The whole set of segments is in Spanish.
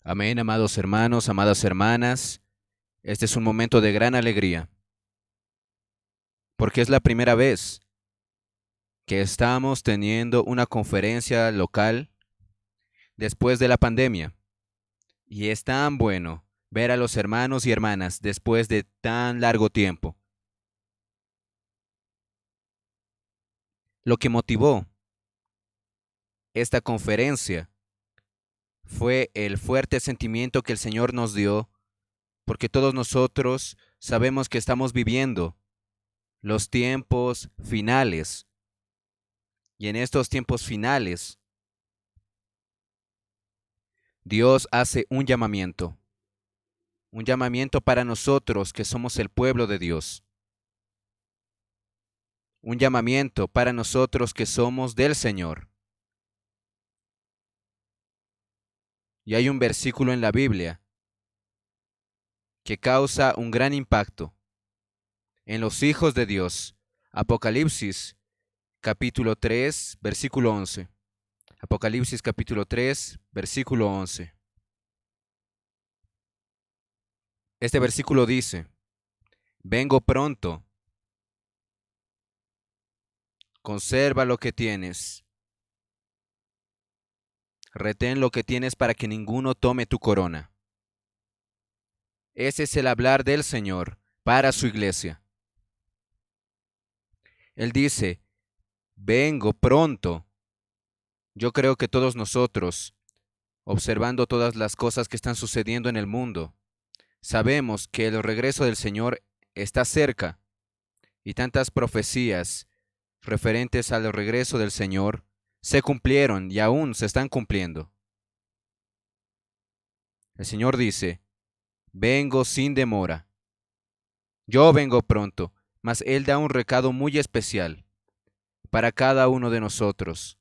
Amén, amados hermanos, amadas hermanas. Este es un momento de gran alegría, porque es la primera vez que estamos teniendo una conferencia local después de la pandemia. Y es tan bueno ver a los hermanos y hermanas después de tan largo tiempo. Lo que motivó esta conferencia fue el fuerte sentimiento que el Señor nos dio, porque todos nosotros sabemos que estamos viviendo los tiempos finales. Y en estos tiempos finales, Dios hace un llamamiento para nosotros que somos el pueblo de Dios, un llamamiento para nosotros que somos del Señor. Y hay un versículo en la Biblia que causa un gran impacto en los hijos de Dios. Apocalipsis capítulo 3, versículo 11. Apocalipsis capítulo 3, versículo 11. Este versículo dice: vengo pronto, conserva lo que tienes, retén lo que tienes para que ninguno tome tu corona. Ese es el hablar del Señor para su iglesia. Él dice, vengo pronto. Yo creo que todos nosotros, observando todas las cosas que están sucediendo en el mundo, sabemos que el regreso del Señor está cerca y tantas profecías referentes al regreso del Señor se cumplieron y aún se están cumpliendo. El Señor dice, vengo sin demora. Yo vengo pronto, mas Él da un recado muy especial para cada uno de nosotros.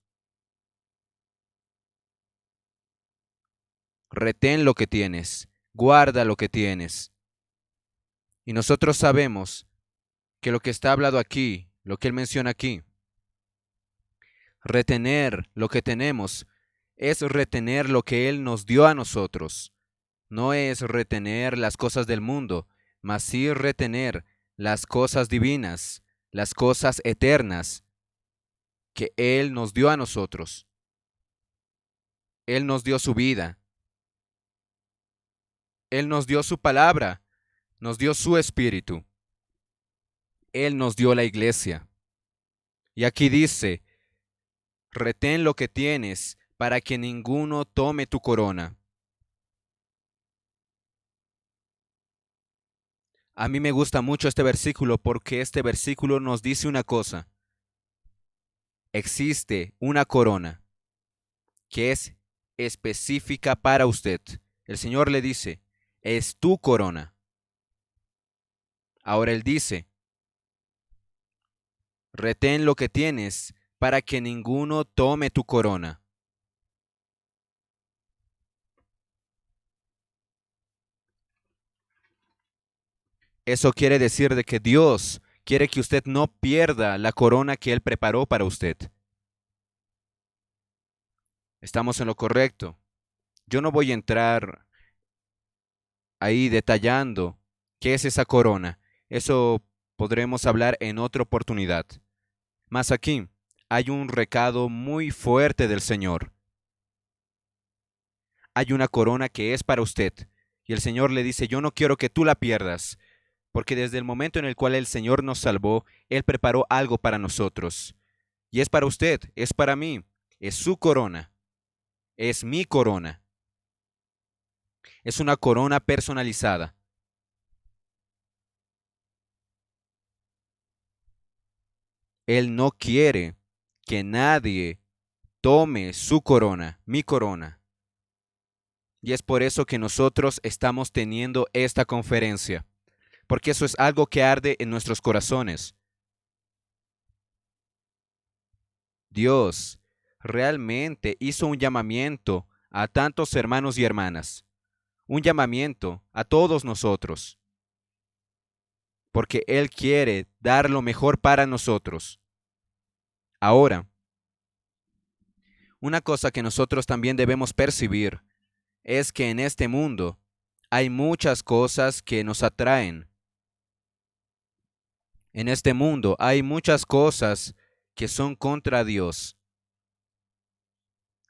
Retén lo que tienes, guarda lo que tienes. Y nosotros sabemos que lo que está hablado aquí, lo que Él menciona aquí, retener lo que tenemos, es retener lo que Él nos dio a nosotros. No es retener las cosas del mundo, mas sí retener las cosas divinas, las cosas eternas que Él nos dio a nosotros. Él nos dio su vida. Él nos dio su palabra, nos dio su espíritu. Él nos dio la iglesia. Y aquí dice, retén lo que tienes para que ninguno tome tu corona. A mí me gusta mucho este versículo porque este versículo nos dice una cosa. Existe una corona que es específica para usted. El Señor le dice, es tu corona. Ahora Él dice, retén lo que tienes para que ninguno tome tu corona. Eso quiere decir de que Dios quiere que usted no pierda la corona que Él preparó para usted. Estamos en lo correcto. Yo no voy a entrar ahí detallando qué es esa corona. Eso podremos hablar en otra oportunidad. Mas aquí hay un recado muy fuerte del Señor. Hay una corona que es para usted. Y el Señor le dice, yo no quiero que tú la pierdas, porque desde el momento en el cual el Señor nos salvó, Él preparó algo para nosotros. Y es para usted, es para mí, es su corona, es mi corona. Es una corona personalizada. Él no quiere que nadie tome su corona, mi corona. Y es por eso que nosotros estamos teniendo esta conferencia, porque eso es algo que arde en nuestros corazones. Dios realmente hizo un llamamiento a tantos hermanos y hermanas, un llamamiento a todos nosotros, porque Él quiere dar lo mejor para nosotros. Ahora, una cosa que nosotros también debemos percibir es que en este mundo hay muchas cosas que nos atraen. En este mundo hay muchas cosas que son contra Dios,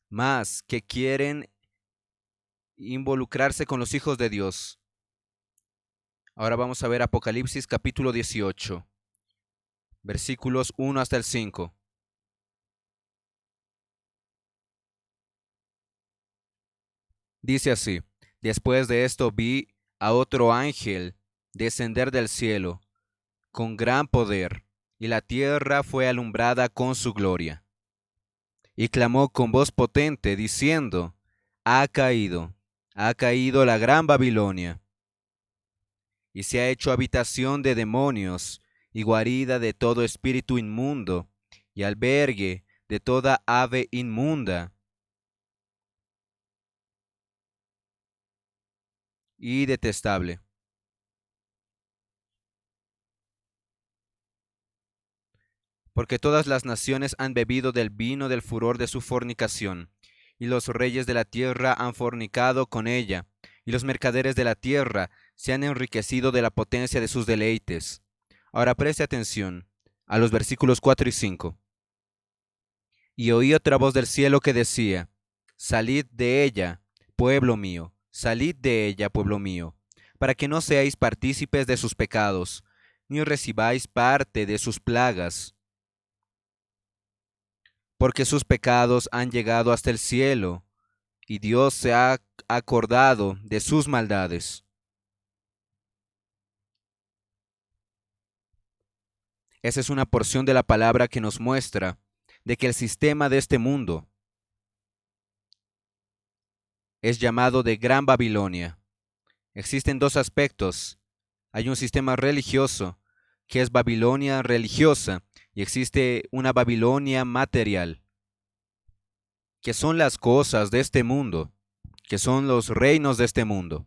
más que quieren involucrarse con los hijos de Dios. Ahora vamos a ver Apocalipsis capítulo 18, versículos 1 hasta el 5. Dice así: Después de esto vi a otro ángel descender del cielo con gran poder, y la tierra fue alumbrada con su gloria. Y clamó con voz potente, diciendo: ha caído la gran Babilonia, y se ha hecho habitación de demonios, y guarida de todo espíritu inmundo, y albergue de toda ave inmunda y detestable. Porque todas las naciones han bebido del vino del furor de su fornicación, y los reyes de la tierra han fornicado con ella, y los mercaderes de la tierra se han enriquecido de la potencia de sus deleites. Ahora preste atención a los versículos 4 y 5. Y oí otra voz del cielo que decía: Salid de ella, pueblo mío, salid de ella, pueblo mío, para que no seáis partícipes de sus pecados, ni recibáis parte de sus plagas, porque sus pecados han llegado hasta el cielo, y Dios se ha acordado de sus maldades. Esa es una porción de la palabra que nos muestra de que el sistema de este mundo es llamado de Gran Babilonia. Existen dos aspectos. Hay un sistema religioso, que es Babilonia religiosa, y existe una Babilonia material, que son las cosas de este mundo, que son los reinos de este mundo,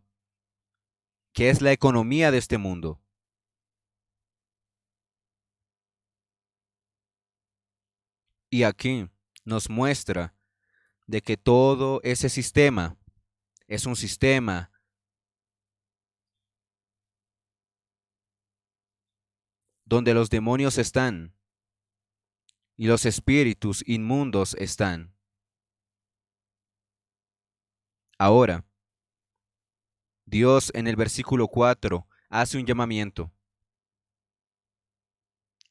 que es la economía de este mundo. Y aquí nos muestra de que todo ese sistema es un sistema donde los demonios están y los espíritus inmundos están. Ahora, Dios en el versículo 4 hace un llamamiento.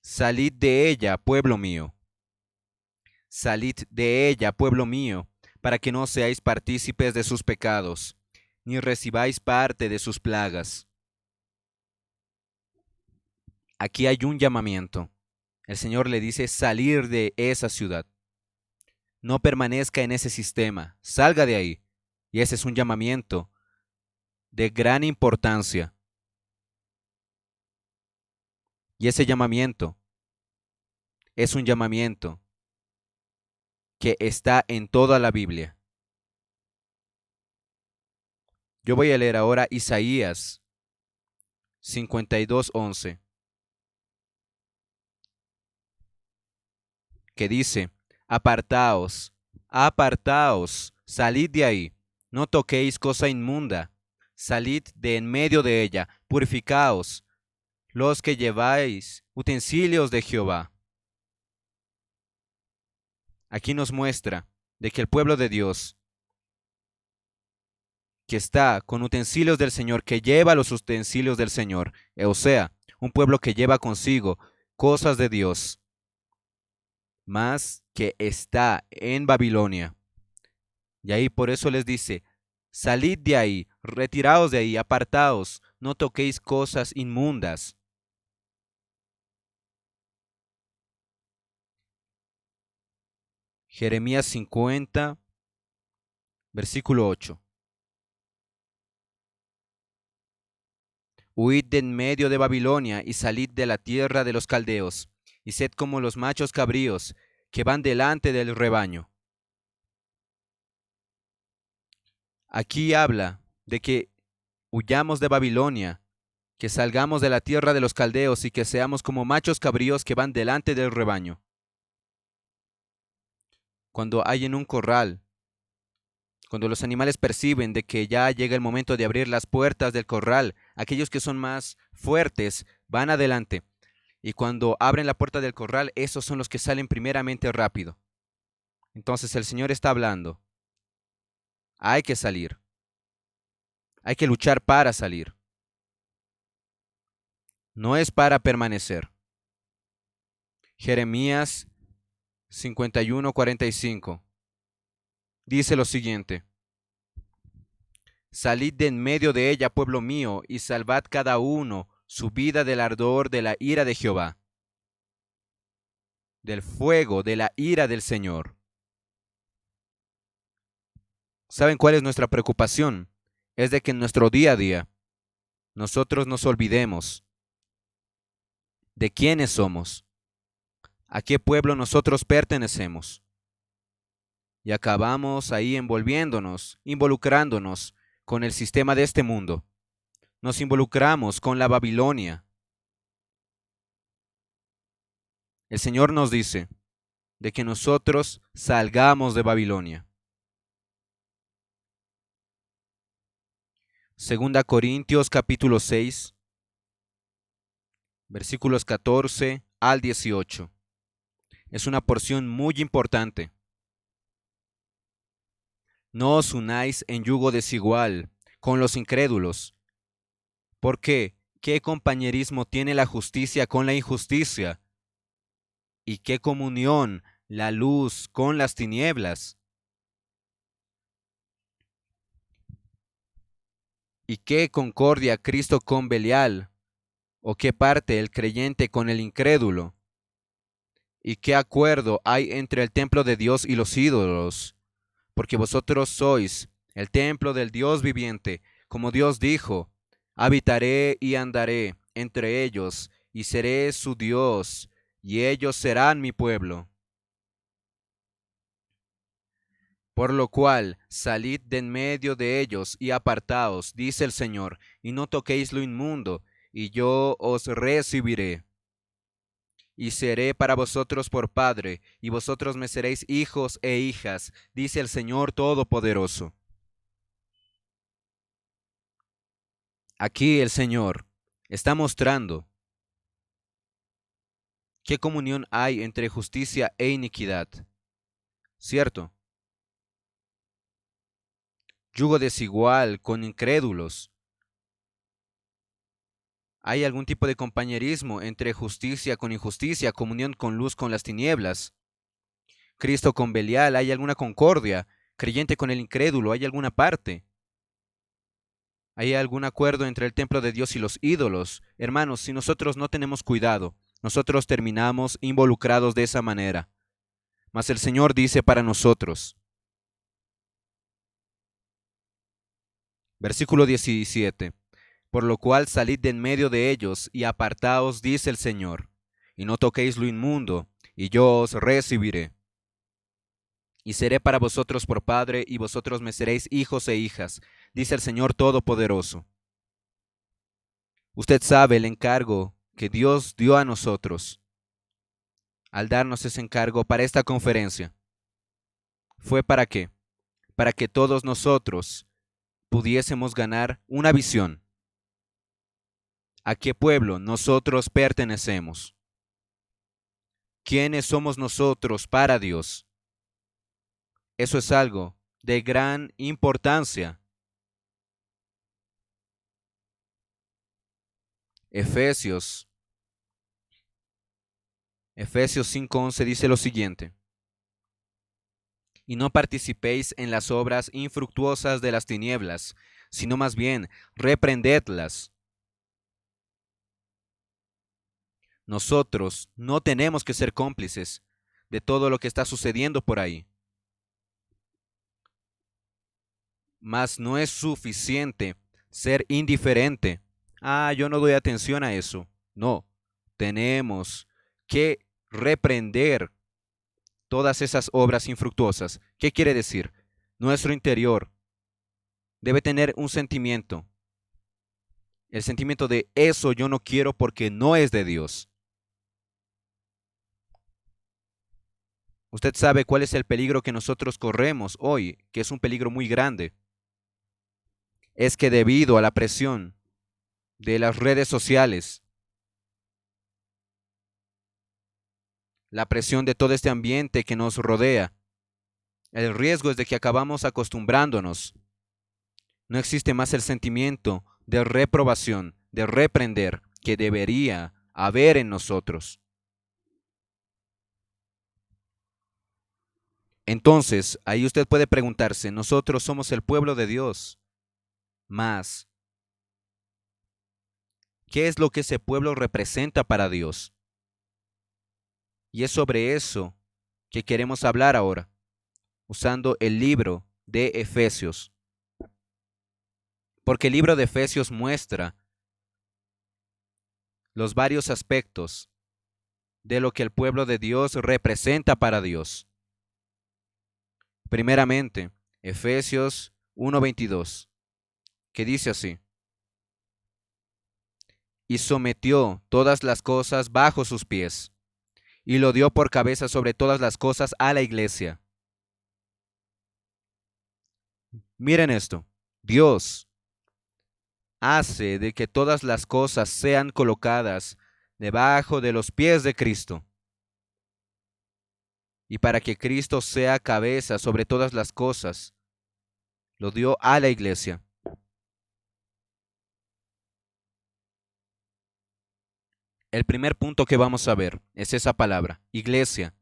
Salid de ella, pueblo mío. Salid de ella, pueblo mío, para que no seáis partícipes de sus pecados, ni recibáis parte de sus plagas. Aquí hay un llamamiento. El Señor le dice salir de esa ciudad. No permanezca en ese sistema, salga de ahí. Y ese es un llamamiento de gran importancia. Y ese llamamiento es un llamamiento que está en toda la Biblia. Yo voy a leer ahora Isaías 52:11, que dice: Apartaos, apartaos, salid de ahí, no toquéis cosa inmunda, salid de en medio de ella, purificaos, los que lleváis utensilios de Jehová. Aquí nos muestra de que el pueblo de Dios, que está con utensilios del Señor, que lleva los utensilios del Señor, o sea, un pueblo que lleva consigo cosas de Dios, más que está en Babilonia. Y ahí por eso les dice: salid de ahí, retiraos de ahí, apartaos, no toquéis cosas inmundas. Jeremías 50, versículo 8. Huid de en medio de Babilonia y salid de la tierra de los caldeos, y sed como los machos cabríos que van delante del rebaño. Aquí habla de que huyamos de Babilonia, que salgamos de la tierra de los caldeos y que seamos como machos cabríos que van delante del rebaño. Cuando hay en un corral, Cuando los animales perciben de que ya llega el momento de abrir las puertas del corral, aquellos que son más fuertes van adelante. Y cuando abren la puerta del corral, esos son los que salen primeramente rápido. Entonces el Señor está hablando. Hay que salir. Hay que luchar para salir. No es para permanecer. Jeremías 51:45 dice lo siguiente: Salid de en medio de ella, pueblo mío, y salvad cada uno su vida del ardor de la ira de Jehová, del fuego de la ira del Señor. ¿Saben cuál es nuestra preocupación? Es de que en nuestro día a día nosotros nos olvidemos de quiénes somos, a qué pueblo nosotros pertenecemos. Y acabamos ahí envolviéndonos, involucrándonos con el sistema de este mundo. Nos involucramos con la Babilonia. El Señor nos dice de que nosotros salgamos de Babilonia. 2 Corintios capítulo 6, versículos 14 al 18. Es una porción muy importante. No os unáis en yugo desigual con los incrédulos. ¿Por qué? ¿Qué compañerismo tiene la justicia con la injusticia? ¿Y qué comunión la luz con las tinieblas? ¿Y qué concordia Cristo con Belial? ¿O qué parte el creyente con el incrédulo? ¿Y qué acuerdo hay entre el templo de Dios y los ídolos? Porque vosotros sois el templo del Dios viviente, como Dios dijo: habitaré y andaré entre ellos, y seré su Dios, y ellos serán mi pueblo. Por lo cual, salid de en medio de ellos y apartaos, dice el Señor, y no toquéis lo inmundo, y yo os recibiré. Y seré para vosotros por padre, y vosotros me seréis hijos e hijas, dice el Señor Todopoderoso. Aquí el Señor está mostrando qué comunión hay entre justicia e iniquidad. ¿Cierto? Yugo desigual con incrédulos. ¿Hay algún tipo de compañerismo entre justicia con injusticia, comunión con luz con las tinieblas? Cristo con Belial, ¿hay alguna concordia? Creyente con el incrédulo, ¿hay alguna parte? ¿Hay algún acuerdo entre el templo de Dios y los ídolos? Hermanos, si nosotros no tenemos cuidado, nosotros terminamos involucrados de esa manera. Mas el Señor dice para nosotros, versículo 17, por lo cual salid de en medio de ellos y apartaos, dice el Señor, y no toquéis lo inmundo, y yo os recibiré. Y seré para vosotros por padre, y vosotros me seréis hijos e hijas, dice el Señor Todopoderoso. Usted sabe el encargo que Dios dio a nosotros al darnos ese encargo para esta conferencia. ¿Fue para qué? Para que todos nosotros pudiésemos ganar una visión. ¿A qué pueblo nosotros pertenecemos? ¿Quiénes somos nosotros para Dios? Eso es algo de gran importancia. Efesios 5:11 dice lo siguiente: y no participéis en las obras infructuosas de las tinieblas, sino más bien reprendedlas. Nosotros no tenemos que ser cómplices de todo lo que está sucediendo por ahí. Mas no es suficiente ser indiferente. Yo no doy atención a eso. No, tenemos que reprender todas esas obras infructuosas. ¿Qué quiere decir? Nuestro interior debe tener un sentimiento. El sentimiento de eso yo no quiero porque no es de Dios. Usted sabe cuál es el peligro que nosotros corremos hoy, que es un peligro muy grande. Es que debido a la presión de las redes sociales, la presión de todo este ambiente que nos rodea, el riesgo es de que acabamos acostumbrándonos. No existe más el sentimiento de reprobación, de reprender, que debería haber en nosotros. Entonces, ahí usted puede preguntarse, nosotros somos el pueblo de Dios, mas, ¿qué es lo que ese pueblo representa para Dios? Y es sobre eso que queremos hablar ahora, usando el libro de Efesios. Porque el libro de Efesios muestra los varios aspectos de lo que el pueblo de Dios representa para Dios. Primeramente, Efesios 1:22, que dice así: y sometió todas las cosas bajo sus pies, y lo dio por cabeza sobre todas las cosas a la iglesia. Miren esto, Dios hace de que todas las cosas sean colocadas debajo de los pies de Cristo. Y para que Cristo sea cabeza sobre todas las cosas, lo dio a la iglesia. El primer punto que vamos a ver es esa palabra, iglesia.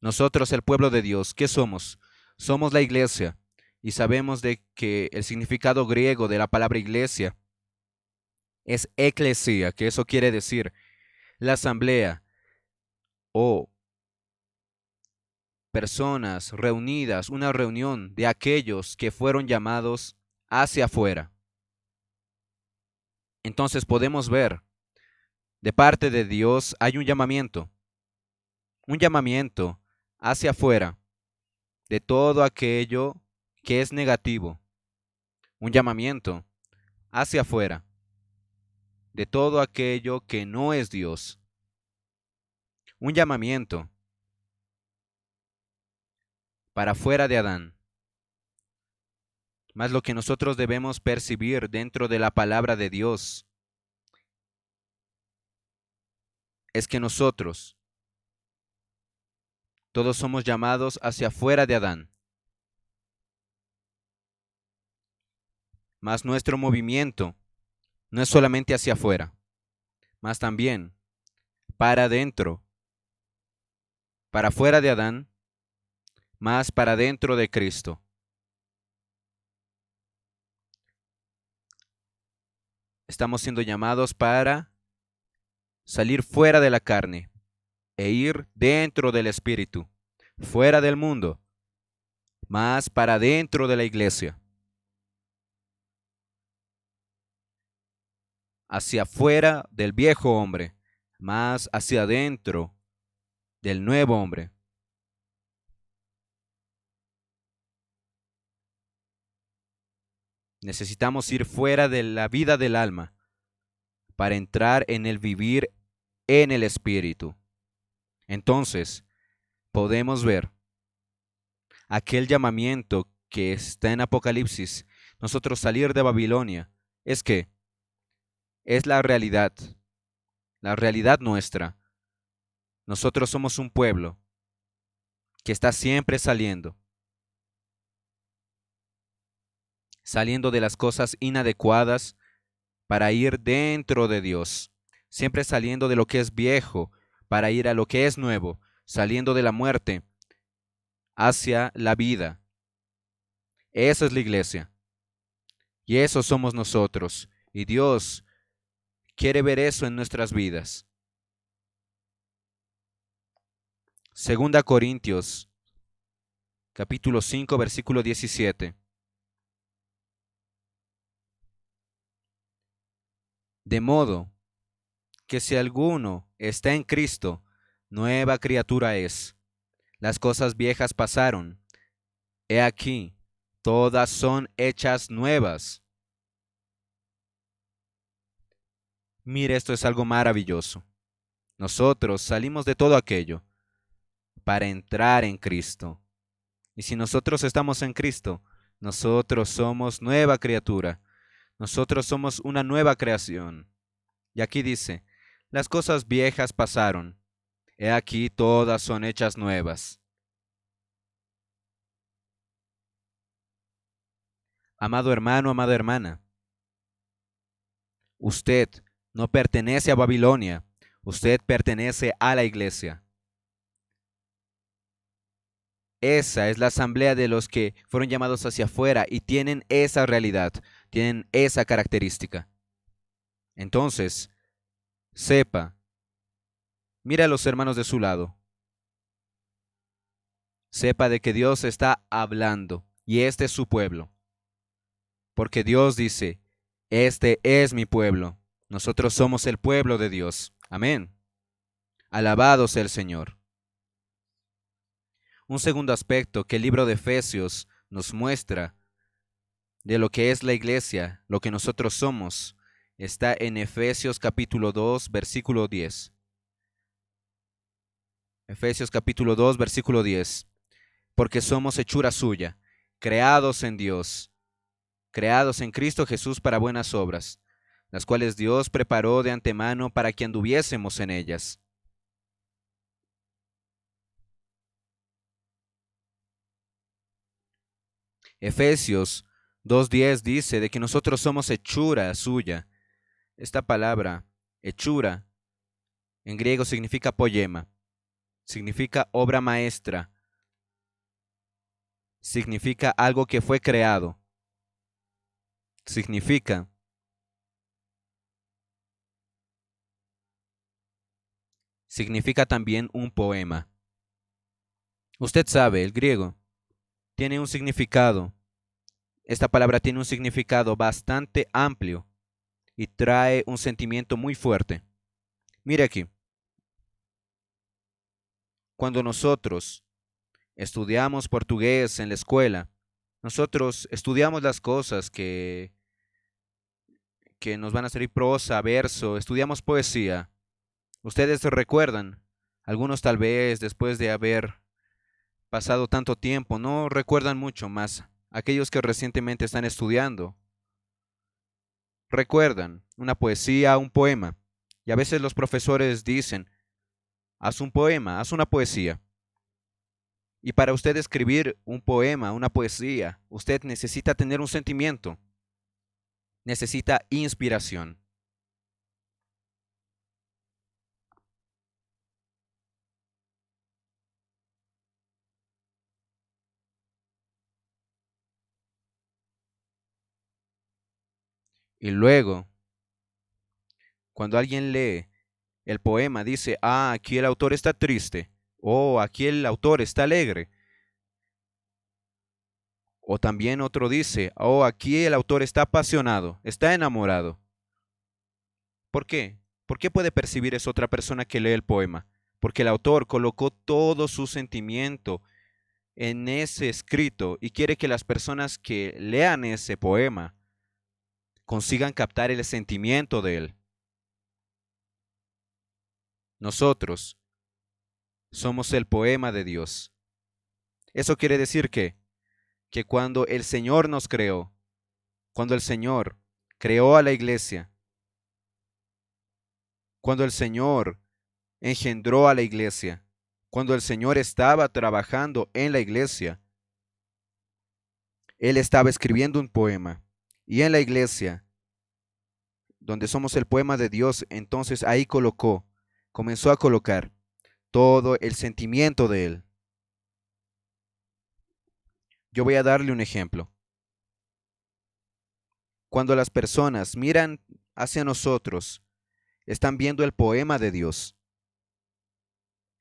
Nosotros, el pueblo de Dios, ¿qué somos? Somos la iglesia. Y sabemos de que el significado griego de la palabra iglesia es eclesia, que eso quiere decir la asamblea o personas reunidas, una reunión de aquellos que fueron llamados hacia afuera. Entonces podemos ver, de parte de Dios hay un llamamiento hacia afuera de todo aquello que es negativo, un llamamiento hacia afuera de todo aquello que no es Dios, un llamamiento para fuera de Adán. Mas lo que nosotros debemos percibir dentro de la palabra de Dios es que nosotros todos somos llamados hacia afuera de Adán. Mas nuestro movimiento no es solamente hacia afuera, mas también para adentro, para fuera de Adán, más para dentro de Cristo. Estamos siendo llamados para salir fuera de la carne e ir dentro del Espíritu, fuera del mundo, más para dentro de la iglesia. Hacia afuera del viejo hombre, más hacia adentro del nuevo hombre. Necesitamos ir fuera de la vida del alma para entrar en el vivir en el Espíritu. Entonces, podemos ver aquel llamamiento que está en Apocalipsis, nosotros salir de Babilonia, es que es la realidad nuestra. Nosotros somos un pueblo que está siempre saliendo de las cosas inadecuadas para ir dentro de Dios, siempre saliendo de lo que es viejo para ir a lo que es nuevo, saliendo de la muerte hacia la vida. Esa es la iglesia. Y eso somos nosotros. Y Dios quiere ver eso en nuestras vidas. Segunda Corintios, capítulo 5, versículo 17. De modo que si alguno está en Cristo, nueva criatura es. Las cosas viejas pasaron. He aquí, todas son hechas nuevas. Mire, esto es algo maravilloso. Nosotros salimos de todo aquello para entrar en Cristo. Y si nosotros estamos en Cristo, nosotros somos nueva criatura. Nosotros somos una nueva creación. Y aquí dice, las cosas viejas pasaron. He aquí todas son hechas nuevas. Amado hermano, amada hermana, usted no pertenece a Babilonia, usted pertenece a la iglesia. Esa es la asamblea de los que fueron llamados hacia afuera y tienen esa realidad, tienen esa característica. Entonces, sepa, mira a los hermanos de su lado, sepa de que Dios está hablando y este es su pueblo. Porque Dios dice, este es mi pueblo, nosotros somos el pueblo de Dios. Amén. Alabado sea el Señor. Un segundo aspecto que el libro de Efesios nos muestra de lo que es la iglesia, lo que nosotros somos, está en Efesios capítulo 2, versículo 10. Efesios capítulo 2, versículo 10. Porque somos hechura suya, creados en Dios, creados en Cristo Jesús para buenas obras, las cuales Dios preparó de antemano para que anduviésemos en ellas. Efesios 2:10 dice de que nosotros somos hechura suya. Esta palabra, hechura, en griego significa poema, significa obra maestra, significa algo que fue creado, significa también un poema. Usted sabe, el griego tiene un significado. Esta palabra tiene un significado bastante amplio y trae un sentimiento muy fuerte. Mire aquí, cuando nosotros estudiamos portugués en la escuela, nosotros estudiamos las cosas que nos van a salir prosa, verso, estudiamos poesía. Ustedes recuerdan, algunos tal vez después de haber pasado tanto tiempo, no recuerdan mucho más. Aquellos que recientemente están estudiando, recuerdan una poesía, un poema. Y a veces los profesores dicen, haz un poema, haz una poesía. Y para usted escribir un poema, una poesía, usted necesita tener un sentimiento, necesita inspiración. Y luego, cuando alguien lee el poema, dice, aquí el autor está triste, o aquí el autor está alegre. O también otro dice, aquí el autor está apasionado, está enamorado. ¿Por qué? ¿Por qué puede percibir eso otra persona que lee el poema? Porque el autor colocó todo su sentimiento en ese escrito y quiere que las personas que lean ese poema consigan captar el sentimiento de él. Nosotros somos el poema de Dios. Eso quiere decir que cuando el Señor nos creó, cuando el Señor creó a la iglesia, cuando el Señor engendró a la iglesia, cuando el Señor estaba trabajando en la iglesia, Él estaba escribiendo un poema. Y en la iglesia, donde somos el poema de Dios, entonces ahí comenzó a colocar todo el sentimiento de Él. Yo voy a darle un ejemplo. Cuando las personas miran hacia nosotros, están viendo el poema de Dios,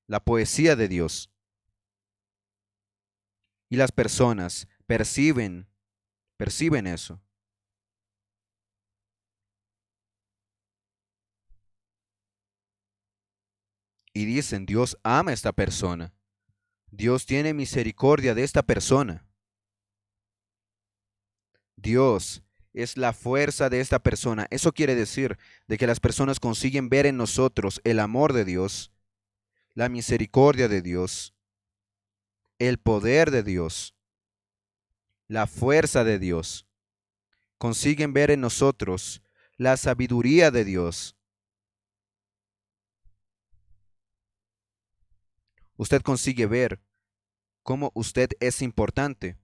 la poesía de Dios. Y las personas perciben eso. Y dicen, Dios ama a esta persona. Dios tiene misericordia de esta persona. Dios es la fuerza de esta persona. Eso quiere decir de que las personas consiguen ver en nosotros el amor de Dios, la misericordia de Dios. el poder de Dios, la fuerza de Dios. Consiguen ver en nosotros la sabiduría de Dios. Usted consigue ver cómo usted es importante.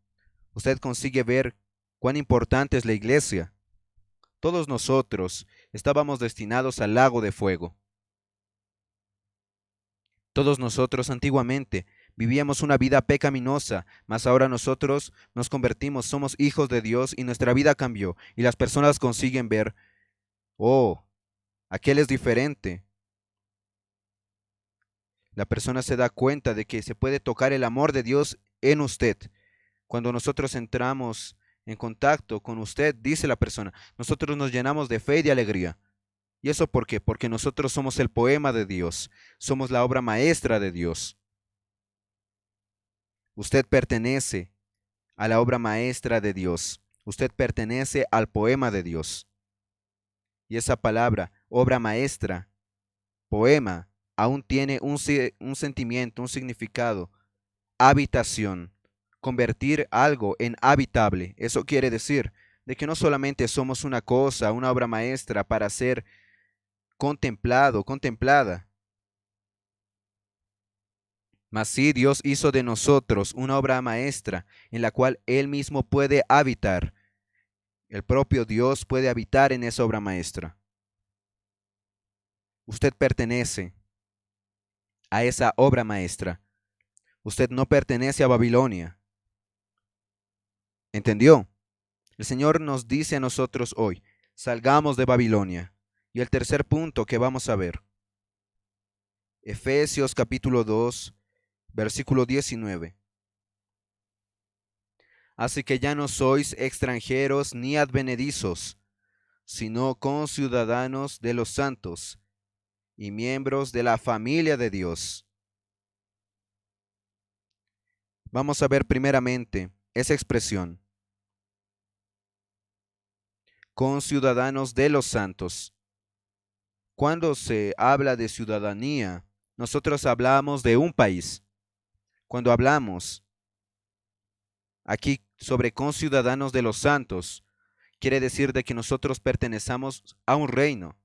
Usted consigue ver cuán importante es la iglesia. Todos nosotros estábamos destinados al lago de fuego. Todos nosotros antiguamente vivíamos una vida pecaminosa, mas ahora nosotros nos convertimos, somos hijos de Dios y nuestra vida cambió. Y las personas consiguen ver, oh, aquel es diferente. La persona se da cuenta de que se puede tocar el amor de Dios en usted. Cuando nosotros entramos en contacto con usted, dice la persona, nosotros nos llenamos de fe y de alegría. ¿Y eso por qué? Porque nosotros somos el poema de Dios, somos la obra maestra de Dios. Usted pertenece a la obra maestra de Dios. Usted pertenece al poema de Dios. Y esa palabra, obra maestra, poema, aún tiene un sentimiento, un significado, habitación, convertir algo en habitable. Eso quiere decir de que no solamente somos una cosa, una obra maestra para ser contemplado, contemplada, mas sí Dios hizo de nosotros una obra maestra en la cual Él mismo puede habitar. El propio Dios puede habitar en esa obra maestra. Usted pertenece a esa obra maestra. Usted no pertenece a Babilonia. ¿Entendió? El Señor nos dice a nosotros hoy, salgamos de Babilonia. Y el tercer punto que vamos a ver, Efesios capítulo 2, versículo 19. Así que ya no sois extranjeros ni advenedizos, sino conciudadanos de los santos y miembros de la familia de Dios. Vamos a ver primeramente esa expresión, conciudadanos de los santos. Cuando se habla de ciudadanía, nosotros hablamos de un país. Cuando hablamos aquí sobre conciudadanos de los santos, quiere decir de que nosotros pertenecemos a un reino.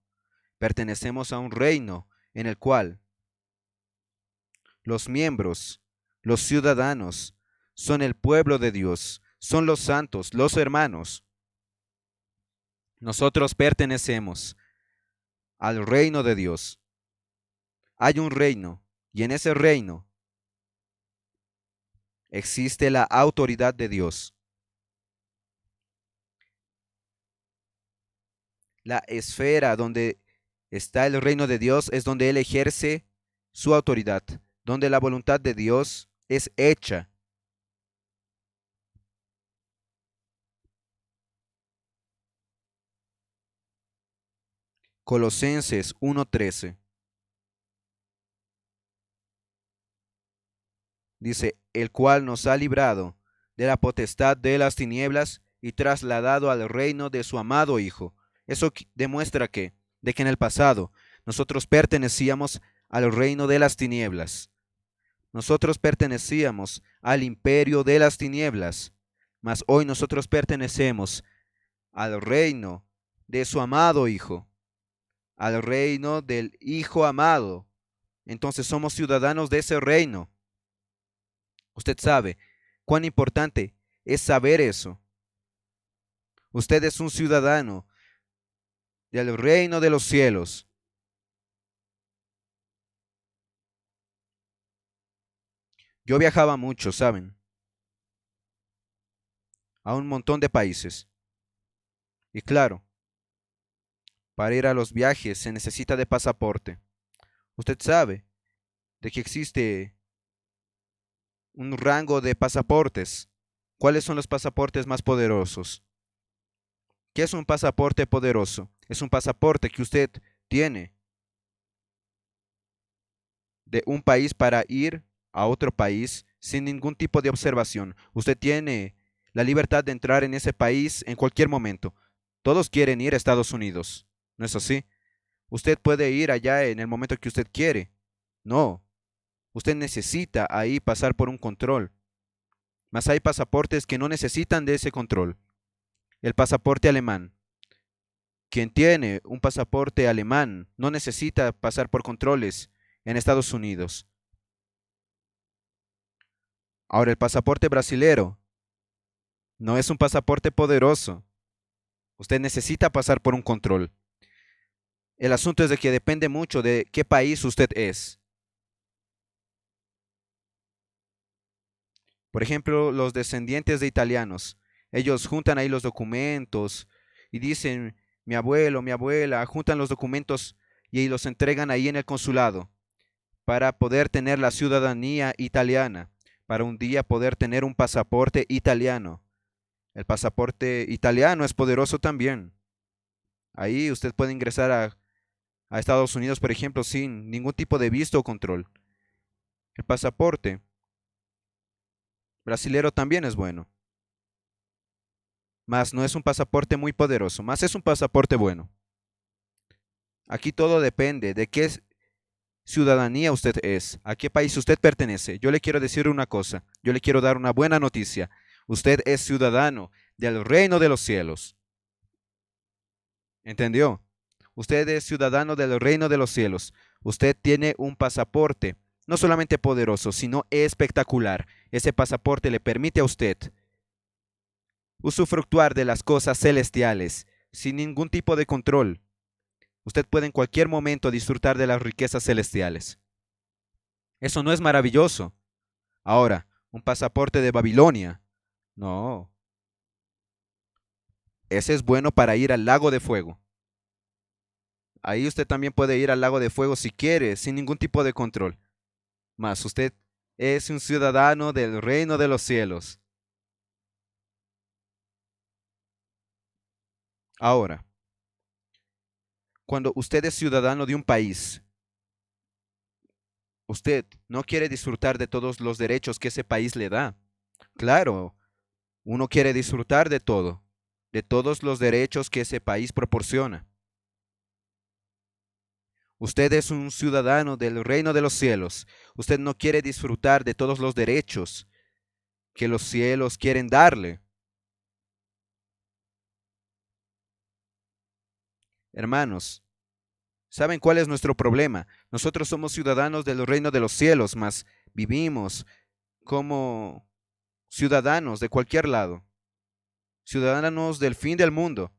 Pertenecemos a un reino en el cual los miembros, los ciudadanos, son el pueblo de Dios, son los santos, los hermanos. Nosotros pertenecemos al reino de Dios. Hay un reino y en ese reino existe la autoridad de Dios. La esfera donde está el reino de Dios es donde Él ejerce su autoridad, donde la voluntad de Dios es hecha. Colosenses 1:13 dice, el cual nos ha librado de la potestad de las tinieblas y trasladado al reino de su amado Hijo. Eso demuestra de que en el pasado nosotros pertenecíamos al reino de las tinieblas. Nosotros pertenecíamos al imperio de las tinieblas, mas hoy nosotros pertenecemos al reino de su amado Hijo, al reino del Hijo amado. Entonces somos ciudadanos de ese reino. Usted sabe cuán importante es saber eso. Usted es un ciudadano del reino de los cielos. Yo viajaba mucho, ¿saben? A un montón de países. Y claro, para ir a los viajes se necesita de pasaporte. Usted sabe de que existe un rango de pasaportes. ¿Cuáles son los pasaportes más poderosos? ¿Qué es un pasaporte poderoso? Es un pasaporte que usted tiene de un país para ir a otro país sin ningún tipo de observación. Usted tiene la libertad de entrar en ese país en cualquier momento. Todos quieren ir a Estados Unidos, ¿no es así? Usted puede ir allá en el momento que usted quiere. No, usted necesita ahí pasar por un control. Mas hay pasaportes que no necesitan de ese control. El pasaporte alemán. Quien tiene un pasaporte alemán no necesita pasar por controles en Estados Unidos. Ahora, el pasaporte brasilero no es un pasaporte poderoso. Usted necesita pasar por un control. El asunto es de que depende mucho de qué país usted es. Por ejemplo, los descendientes de italianos. Ellos juntan ahí los documentos y dicen, mi abuelo, mi abuela, juntan los documentos y los entregan ahí en el consulado para poder tener la ciudadanía italiana, para un día poder tener un pasaporte italiano. El pasaporte italiano es poderoso también. Ahí usted puede ingresar a Estados Unidos, por ejemplo, sin ningún tipo de visto o control. El pasaporte brasilero también es bueno, mas no es un pasaporte muy poderoso, mas es un pasaporte bueno. Aquí todo depende de qué ciudadanía usted es, a qué país usted pertenece. Yo le quiero decir una cosa, yo le quiero dar una buena noticia. Usted es ciudadano del reino de los cielos. ¿Entendió? Usted es ciudadano del reino de los cielos. Usted tiene un pasaporte, no solamente poderoso, sino espectacular. Ese pasaporte le permite a usted usufructuar de las cosas celestiales sin ningún tipo de control. Usted puede en cualquier momento disfrutar de las riquezas celestiales. ¿Eso no es maravilloso? Ahora, un pasaporte de Babilonia. No, ese es bueno para ir al lago de fuego. Ahí usted también puede ir al lago de fuego si quiere, sin ningún tipo de control. Mas usted es un ciudadano del reino de los cielos. Ahora, cuando usted es ciudadano de un país, usted no quiere disfrutar de todos los derechos que ese país le da. Claro, uno quiere disfrutar de todos los derechos que ese país proporciona. Usted es un ciudadano del reino de los cielos. Usted no quiere disfrutar de todos los derechos que los cielos quieren darle. Hermanos, ¿saben cuál es nuestro problema? Nosotros somos ciudadanos del reino de los cielos, mas vivimos como ciudadanos de cualquier lado, ciudadanos del fin del mundo.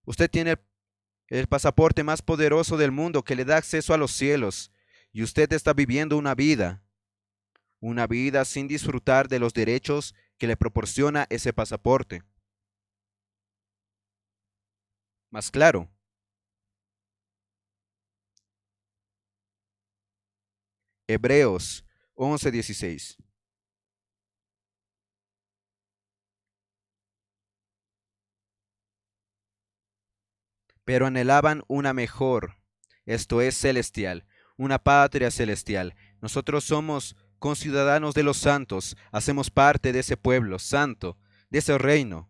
Usted tiene el pasaporte más poderoso del mundo que le da acceso a los cielos y usted está viviendo una vida sin disfrutar de los derechos que le proporciona ese pasaporte. Más claro, Hebreos 11:16. Pero anhelaban una mejor, esto es celestial, una patria celestial. Nosotros somos conciudadanos de los santos, hacemos parte de ese pueblo santo, de ese reino.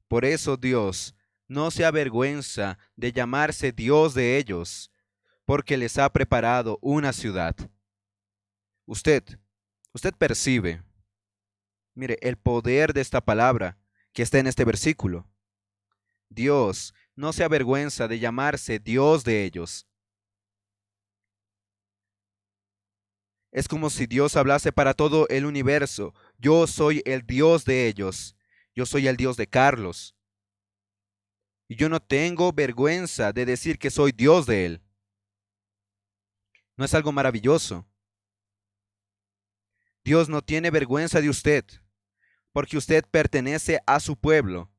Por eso Dios no se avergüenza de llamarse Dios de ellos, porque les ha preparado una ciudad. Usted, usted percibe, mire, el poder de esta palabra que está en este versículo. Dios no se avergüenza de llamarse Dios de ellos. Es como si Dios hablase para todo el universo. Yo soy el Dios de ellos. Yo soy el Dios de Carlos. Y yo no tengo vergüenza de decir que soy Dios de él. ¿No es algo maravilloso? Dios no tiene vergüenza de usted, porque usted pertenece a su pueblo.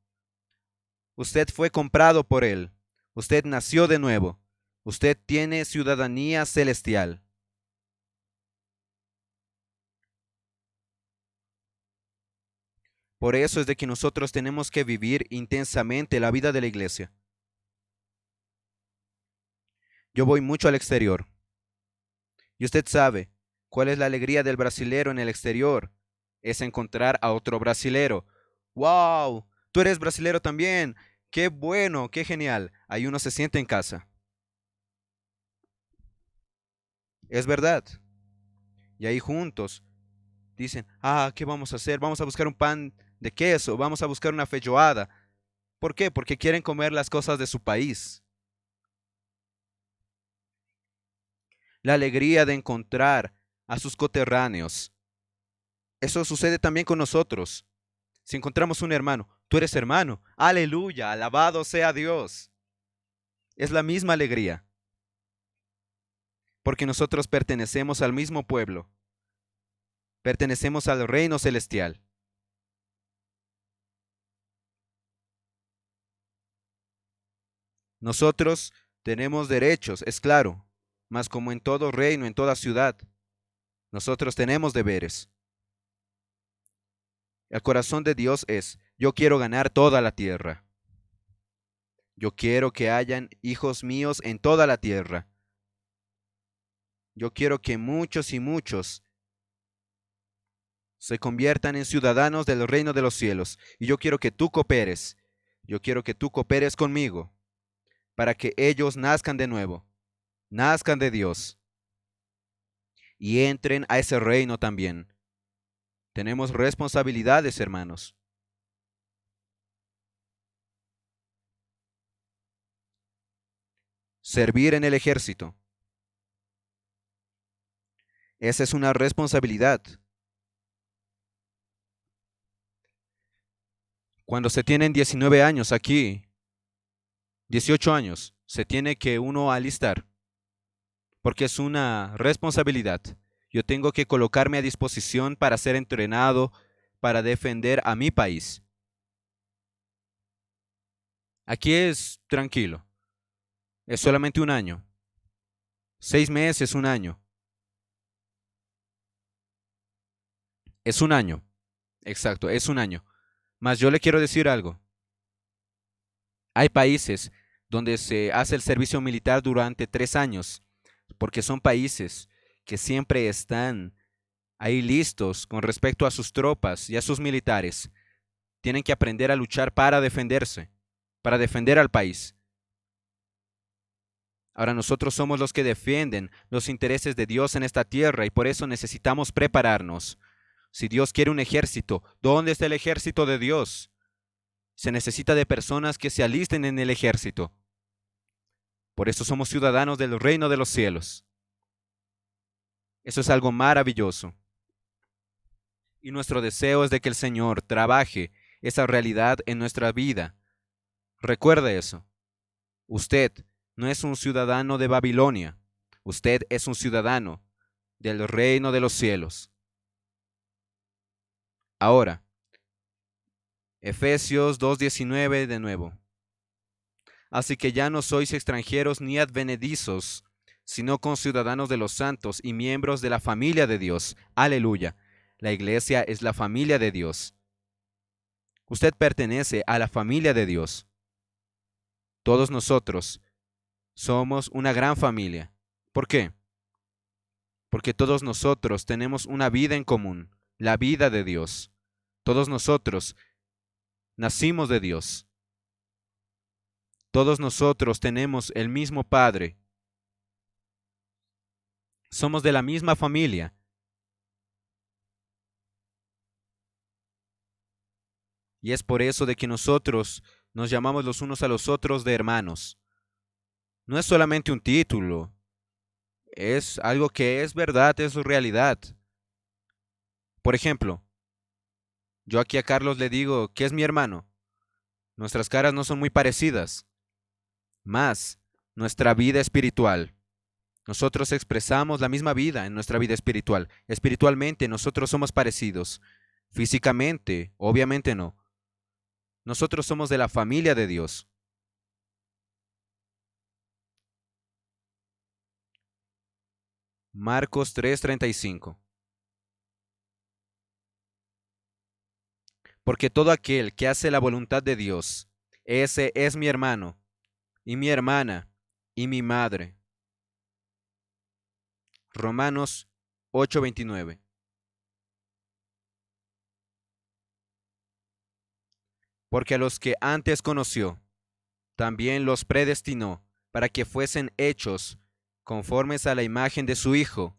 Usted fue comprado por él. Usted nació de nuevo. Usted tiene ciudadanía celestial. Por eso es de que nosotros tenemos que vivir intensamente la vida de la iglesia. Yo voy mucho al exterior. Y usted sabe cuál es la alegría del brasilero en el exterior. Es encontrar a otro brasilero. ¡Wow! Tú eres brasilero también. ¡Qué bueno! ¡Qué genial! Ahí uno se siente en casa. Es verdad. Y ahí juntos Dicen, ¿qué vamos a hacer? Vamos a buscar un pan de queso, vamos a buscar una feijoada. ¿Por qué? Porque quieren comer las cosas de su país. La alegría de encontrar a sus coterráneos. Eso sucede también con nosotros. Si encontramos un hermano, tú eres hermano, aleluya, alabado sea Dios. Es la misma alegría, porque nosotros pertenecemos al mismo pueblo, pertenecemos al reino celestial. Nosotros tenemos derechos, es claro, mas como en todo reino, en toda ciudad, nosotros tenemos deberes. El corazón de Dios es, yo quiero ganar toda la tierra. Yo quiero que hayan hijos míos en toda la tierra. Yo quiero que muchos y muchos se conviertan en ciudadanos del reino de los cielos. Y yo quiero que tú cooperes. Yo quiero que tú cooperes conmigo para que ellos nazcan de nuevo, nazcan de Dios y entren a ese reino también. Tenemos responsabilidades, hermanos. Servir en el ejército. Esa es una responsabilidad. Cuando se tienen 19 años aquí, 18 años, se tiene que uno alistar, porque es una responsabilidad. Yo tengo que colocarme a disposición para ser entrenado, para defender a mi país. Aquí es tranquilo, es solamente un año, 6 meses, un año. Es un año, exacto, es un año. Mas yo le quiero decir algo. Hay países donde se hace el servicio militar durante 3 años, porque son países que siempre están ahí listos con respecto a sus tropas y a sus militares. Tienen que aprender a luchar para defenderse, para defender al país. Ahora nosotros somos los que defienden los intereses de Dios en esta tierra y por eso necesitamos prepararnos. Si Dios quiere un ejército, ¿dónde está el ejército de Dios? Se necesita de personas que se alisten en el ejército. Por eso somos ciudadanos del reino de los cielos. Eso es algo maravilloso. Y nuestro deseo es de que el Señor trabaje esa realidad en nuestra vida. Recuerde eso. Usted no es un ciudadano de Babilonia. Usted es un ciudadano del reino de los cielos. Ahora, Efesios 2:19 de nuevo. Así que ya no sois extranjeros ni advenedizos, sino conciudadanos de los santos y miembros de la familia de Dios. Aleluya. La iglesia es la familia de Dios. Usted pertenece a la familia de Dios. Todos nosotros somos una gran familia. ¿Por qué? Porque todos nosotros tenemos una vida en común, la vida de Dios. Todos nosotros nacimos de Dios. Todos nosotros tenemos el mismo Padre. Somos de la misma familia. Y es por eso de que nosotros nos llamamos los unos a los otros de hermanos. No es solamente un título, es algo que es verdad, es realidad. Por ejemplo, yo aquí a Carlos le digo que es mi hermano. Nuestras caras no son muy parecidas, mas nuestra vida espiritual. Nosotros expresamos la misma vida en nuestra vida espiritual. Espiritualmente nosotros somos parecidos. Físicamente, obviamente no. Nosotros somos de la familia de Dios. Marcos 3:35. Porque todo aquel que hace la voluntad de Dios, ese es mi hermano, y mi hermana, y mi madre. Romanos 8:29. Porque a los que antes conoció, también los predestinó para que fuesen hechos conformes a la imagen de su Hijo,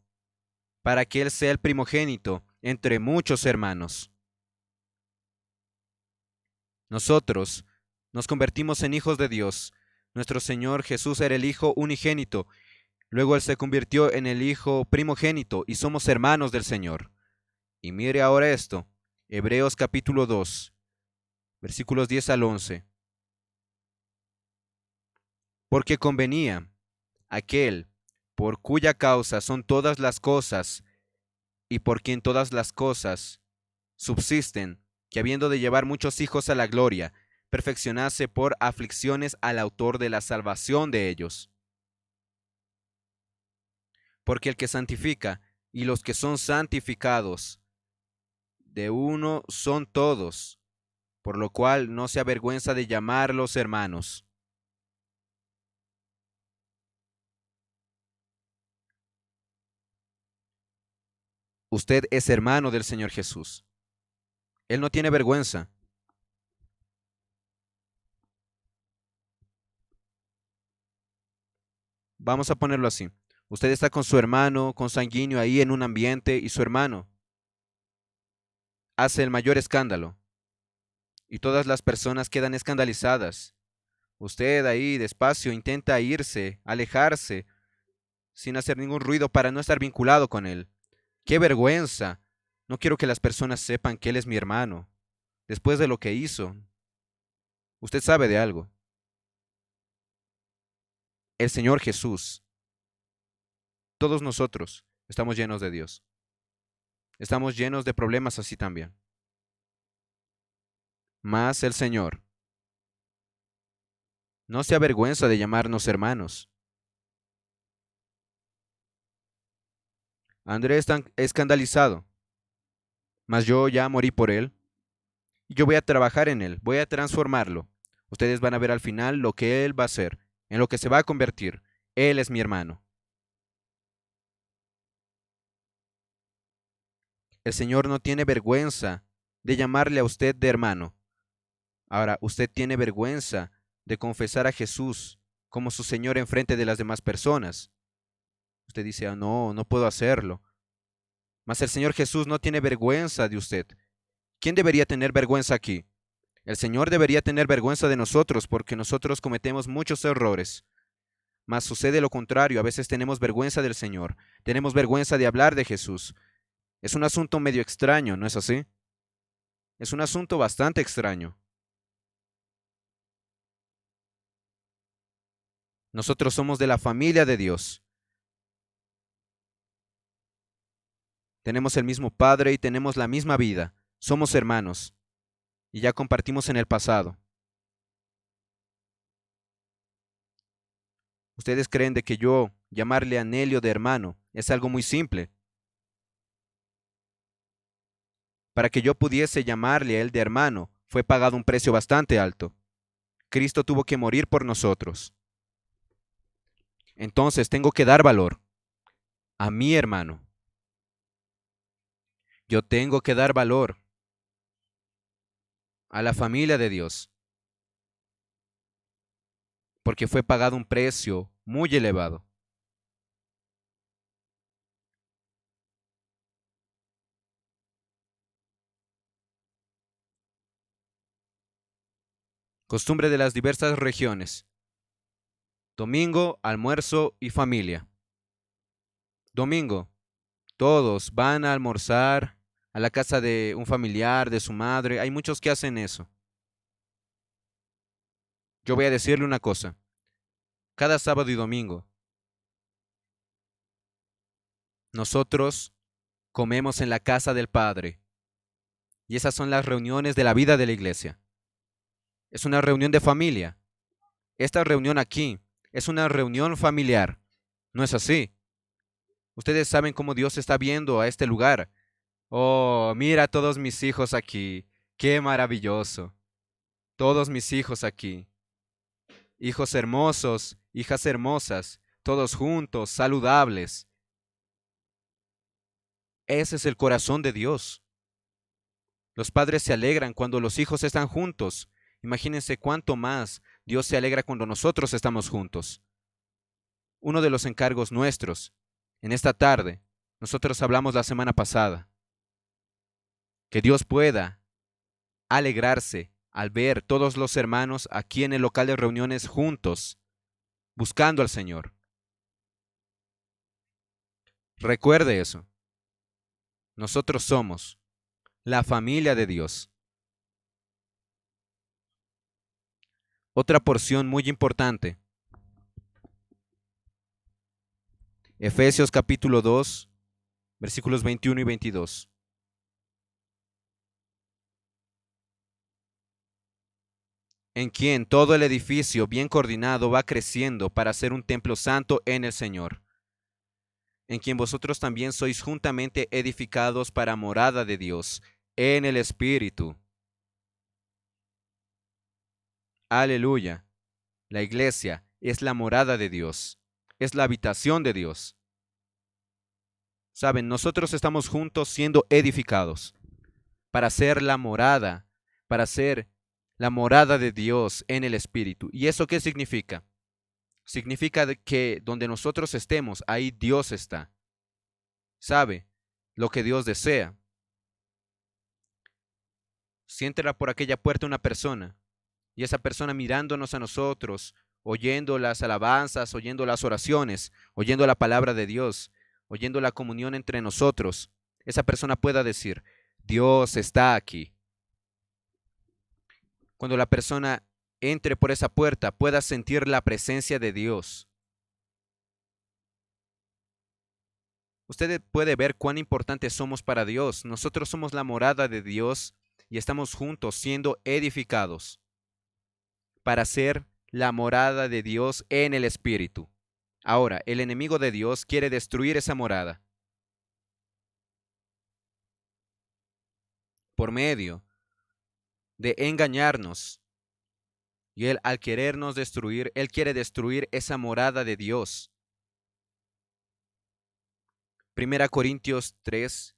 para que Él sea el primogénito entre muchos hermanos. Nosotros nos convertimos en hijos de Dios. Nuestro Señor Jesús era el Hijo unigénito. Luego Él se convirtió en el Hijo primogénito y somos hermanos del Señor. Y mire ahora esto, Hebreos capítulo 2, versículos 10 al 11. Porque convenía aquel por cuya causa son todas las cosas y por quien todas las cosas subsisten, que habiendo de llevar muchos hijos a la gloria, perfeccionase por aflicciones al autor de la salvación de ellos. Porque el que santifica y los que son santificados, de uno son todos, por lo cual no se avergüenza de llamarlos hermanos. Usted es hermano del Señor Jesús. Él no tiene vergüenza. Vamos a ponerlo así. Usted está con su hermano consanguíneo ahí en un ambiente y su hermano hace el mayor escándalo y todas las personas quedan escandalizadas. Usted ahí despacio intenta irse, alejarse, sin hacer ningún ruido para no estar vinculado con él. ¡Qué vergüenza! No quiero que las personas sepan que él es mi hermano. Después de lo que hizo, usted sabe de algo. El Señor Jesús, todos nosotros estamos llenos de Dios. Estamos llenos de problemas así también. Mas el Señor no se avergüenza de llamarnos hermanos. Andrés está escandalizado, mas yo ya morí por él y yo voy a trabajar en él, voy a transformarlo. Ustedes van a ver al final lo que él va a hacer, en lo que se va a convertir. Él es mi hermano. El Señor no tiene vergüenza de llamarle a usted de hermano. Ahora, usted tiene vergüenza de confesar a Jesús como su Señor en frente de las demás personas. Usted dice, no, no puedo hacerlo. Mas el Señor Jesús no tiene vergüenza de usted. ¿Quién debería tener vergüenza aquí? El Señor debería tener vergüenza de nosotros porque nosotros cometemos muchos errores. Mas sucede lo contrario, a veces tenemos vergüenza del Señor, tenemos vergüenza de hablar de Jesús. Es un asunto medio extraño, ¿no es así? Es un asunto bastante extraño. Nosotros somos de la familia de Dios. Tenemos el mismo Padre y tenemos la misma vida. Somos hermanos y ya compartimos en el pasado. Ustedes creen de que yo llamarle a Nelio de hermano es algo muy simple. Para que yo pudiese llamarle a él de hermano, fue pagado un precio bastante alto. Cristo tuvo que morir por nosotros. Entonces tengo que dar valor a mi hermano. Yo tengo que dar valor a la familia de Dios, porque fue pagado un precio muy elevado. Costumbre de las diversas regiones. Domingo, almuerzo y familia. Domingo, todos van a almorzar a la casa de un familiar, de su madre. Hay muchos que hacen eso. Yo voy a decirle una cosa. Cada sábado y domingo, nosotros comemos en la casa del Padre. Y esas son las reuniones de la vida de la iglesia. Es una reunión de familia. Esta reunión aquí es una reunión familiar. ¿No es así? Ustedes saben cómo Dios está viendo a este lugar. Oh, mira a todos mis hijos aquí. Qué maravilloso. Todos mis hijos aquí. Hijos hermosos, hijas hermosas, todos juntos, saludables. Ese es el corazón de Dios. Los padres se alegran cuando los hijos están juntos. Imagínense cuánto más Dios se alegra cuando nosotros estamos juntos. Uno de los encargos nuestros, en esta tarde, nosotros hablamos la semana pasada. Que Dios pueda alegrarse al ver todos los hermanos aquí en el local de reuniones juntos, buscando al Señor. Recuerde eso. Nosotros somos la familia de Dios. Otra porción muy importante. Efesios capítulo 2, versículos 21 y 22. En quien todo el edificio bien coordinado va creciendo para ser un templo santo en el Señor, en quien vosotros también sois juntamente edificados para morada de Dios en el Espíritu. Aleluya. La iglesia es la morada de Dios, es la habitación de Dios. Saben, nosotros estamos juntos siendo edificados para ser la morada, para ser la morada de Dios en el Espíritu. ¿Y eso qué significa? Significa que donde nosotros estemos, ahí Dios está. ¿Sabe lo que Dios desea? Si entra por aquella puerta una persona y esa persona mirándonos a nosotros, oyendo las alabanzas, oyendo las oraciones, oyendo la palabra de Dios, oyendo la comunión entre nosotros, esa persona pueda decir, Dios está aquí. Cuando la persona entre por esa puerta, pueda sentir la presencia de Dios. Usted puede ver cuán importantes somos para Dios. Nosotros somos la morada de Dios y estamos juntos siendo edificados para ser la morada de Dios en el Espíritu. Ahora, el enemigo de Dios quiere destruir esa morada por medio de engañarnos. Y él, al querernos destruir, él quiere destruir esa morada de Dios. Primera Corintios 3,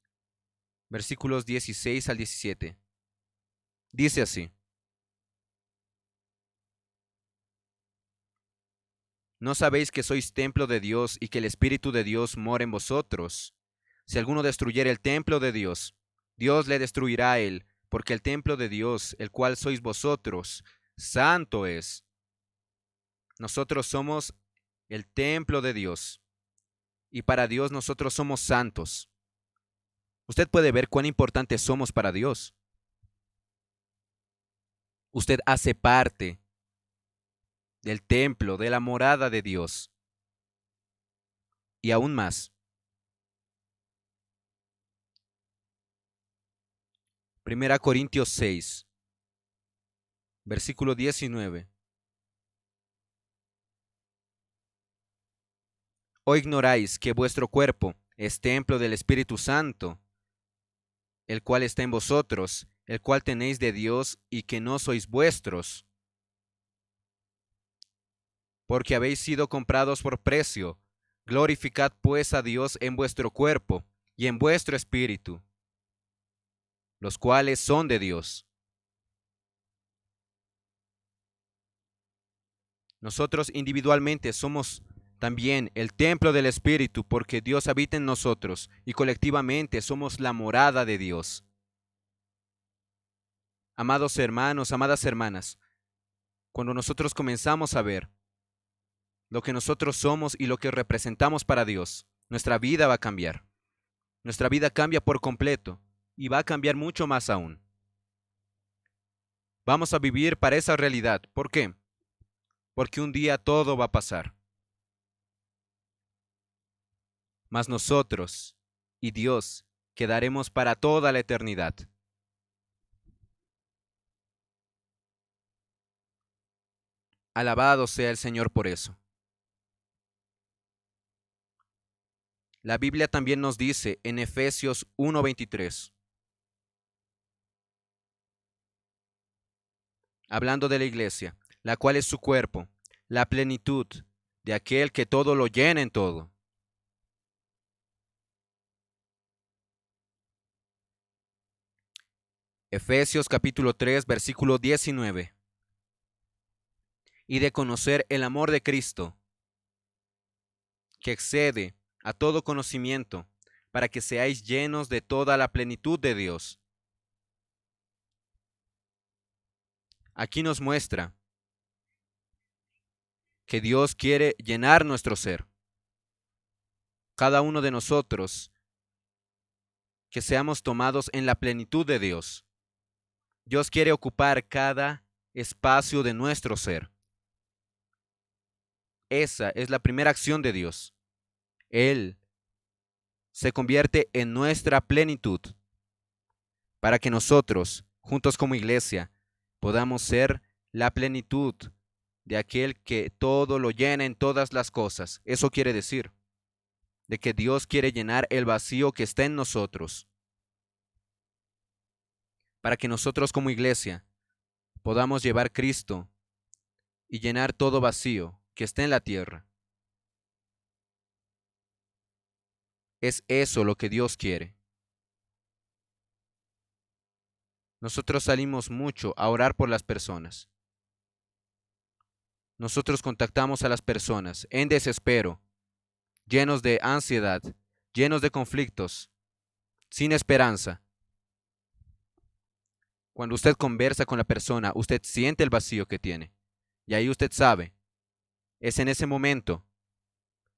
versículos 16 al 17. Dice así: ¿No sabéis que sois templo de Dios y que el Espíritu de Dios mora en vosotros? Si alguno destruyere el templo de Dios, Dios le destruirá a él, porque el templo de Dios, el cual sois vosotros, santo es. Nosotros somos el templo de Dios, y para Dios nosotros somos santos. Usted puede ver cuán importantes somos para Dios. Usted hace parte del templo, de la morada de Dios. Y aún más, Primera Corintios 6, versículo 19. ¿O ignoráis que vuestro cuerpo es templo del Espíritu Santo, el cual está en vosotros, el cual tenéis de Dios y que no sois vuestros? Porque habéis sido comprados por precio. Glorificad pues a Dios en vuestro cuerpo y en vuestro espíritu, los cuales son de Dios. Nosotros individualmente somos también el templo del Espíritu porque Dios habita en nosotros y colectivamente somos la morada de Dios. Amados hermanos, amadas hermanas, cuando nosotros comenzamos a ver lo que nosotros somos y lo que representamos para Dios, nuestra vida va a cambiar. Nuestra vida cambia por completo y va a cambiar mucho más aún. Vamos a vivir para esa realidad. ¿Por qué? Porque un día todo va a pasar. Mas nosotros y Dios quedaremos para toda la eternidad. Alabado sea el Señor por eso. La Biblia también nos dice en Efesios 1:23, hablando de la iglesia, la cual es su cuerpo, la plenitud de aquel que todo lo llena en todo. Efesios capítulo 3, versículo 19. Y de conocer el amor de Cristo, que excede a todo conocimiento, para que seáis llenos de toda la plenitud de Dios. aquí nos muestra que Dios quiere llenar nuestro ser. Cada uno de nosotros, que seamos tomados en la plenitud de Dios. Dios quiere ocupar cada espacio de nuestro ser. Esa es la primera acción de Dios. Él se convierte en nuestra plenitud para que nosotros, juntos como iglesia, podamos ser la plenitud de aquel que todo lo llena en todas las cosas. Eso quiere decir de que Dios quiere llenar el vacío que está en nosotros, para que nosotros como iglesia podamos llevar Cristo y llenar todo vacío que está en la tierra. Es eso lo que Dios quiere. Nosotros salimos mucho a orar por las personas. Nosotros contactamos a las personas en desespero, llenos de ansiedad, llenos de conflictos, sin esperanza. Cuando usted conversa con la persona, usted siente el vacío que tiene. Y ahí usted sabe, es en ese momento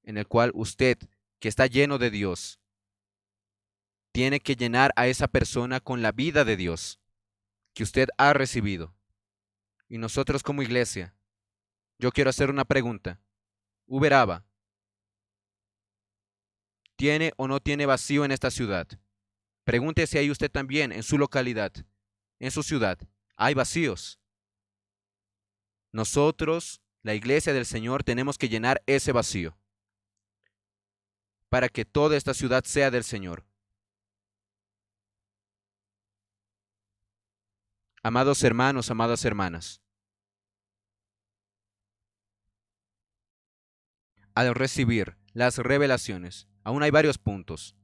en el cual usted, que está lleno de Dios, tiene que llenar a esa persona con la vida de Dios que usted ha recibido. Y nosotros como iglesia, yo quiero hacer una pregunta. Uberaba, ¿tiene o no tiene vacío en esta ciudad? Pregúntese ahí usted también, en su localidad, en su ciudad. ¿Hay vacíos? Nosotros, la iglesia del Señor, tenemos que llenar ese vacío para que toda esta ciudad sea del Señor. Amados hermanos, amadas hermanas, al recibir las revelaciones, aún hay varios puntos.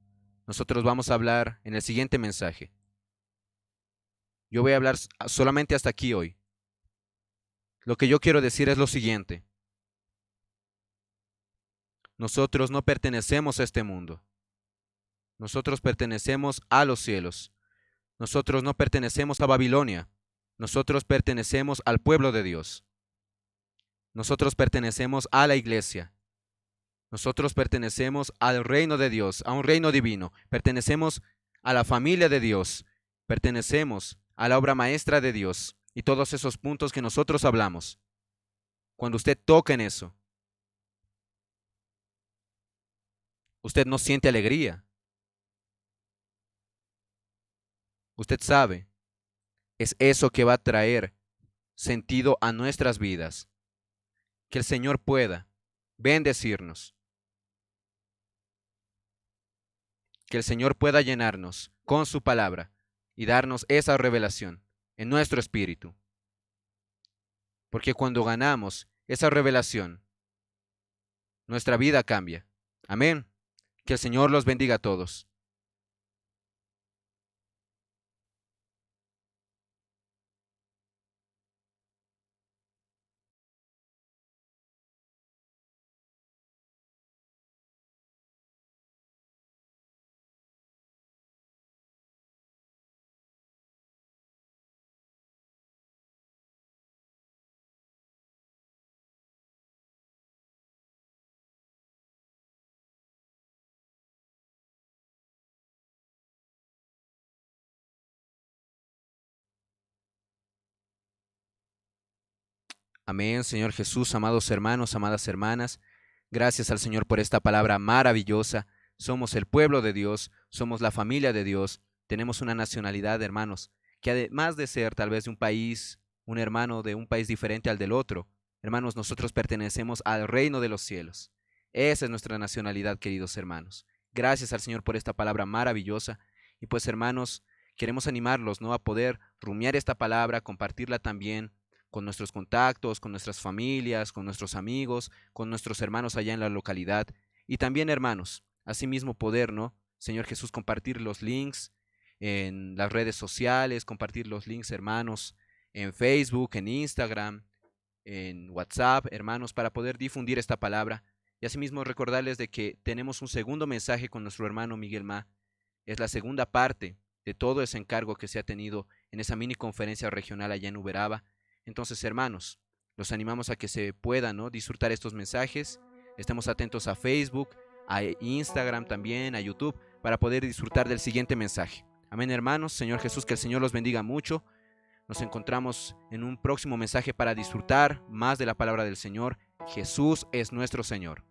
Nosotros vamos a hablar en el siguiente mensaje. Yo voy a hablar solamente hasta aquí hoy. Lo que yo quiero decir es lo siguiente. Nosotros no pertenecemos a este mundo. Nosotros pertenecemos a los cielos. Nosotros no pertenecemos a Babilonia. Nosotros pertenecemos al pueblo de Dios. Nosotros pertenecemos a la iglesia. Nosotros pertenecemos al reino de Dios, a un reino divino. Pertenecemos a la familia de Dios. Pertenecemos a la obra maestra de Dios. Y todos esos puntos que nosotros hablamos. Cuando usted toca en eso, usted no siente alegría. Usted sabe, es eso que va a traer sentido a nuestras vidas. Que el Señor pueda bendecirnos. Que el Señor pueda llenarnos con su palabra y darnos esa revelación en nuestro espíritu. Porque cuando ganamos esa revelación, nuestra vida cambia. Amén. Que el Señor los bendiga a todos. Amén, Señor Jesús, amados hermanos, amadas hermanas. Gracias al Señor por esta palabra maravillosa. Somos el pueblo de Dios, somos la familia de Dios, tenemos una nacionalidad, hermanos, que además de ser tal vez de un país, un hermano de un país diferente al del otro, hermanos, nosotros pertenecemos al reino de los cielos. Esa es nuestra nacionalidad, queridos hermanos. Gracias al Señor por esta palabra maravillosa. Y pues, hermanos, queremos animarlos, ¿no?, a poder rumiar esta palabra, compartirla también con nuestros contactos, con nuestras familias, con nuestros amigos, con nuestros hermanos allá en la localidad. Y también, hermanos, asimismo poder, ¿no?, Señor Jesús, compartir los links en las redes sociales, compartir los links, hermanos, en Facebook, en Instagram, en WhatsApp, hermanos, para poder difundir esta palabra. Y asimismo recordarles de que tenemos un segundo mensaje con nuestro hermano Miguel Ma. Es la segunda parte de todo ese encargo que se ha tenido en esa mini conferencia regional allá en Uberaba. Entonces, hermanos, los animamos a que se puedan, ¿no?, disfrutar estos mensajes. Estemos atentos a Facebook, a Instagram también, a YouTube, para poder disfrutar del siguiente mensaje. Amén, hermanos. Señor Jesús, que el Señor los bendiga mucho. Nos encontramos en un próximo mensaje para disfrutar más de la palabra del Señor. Jesús es nuestro Señor.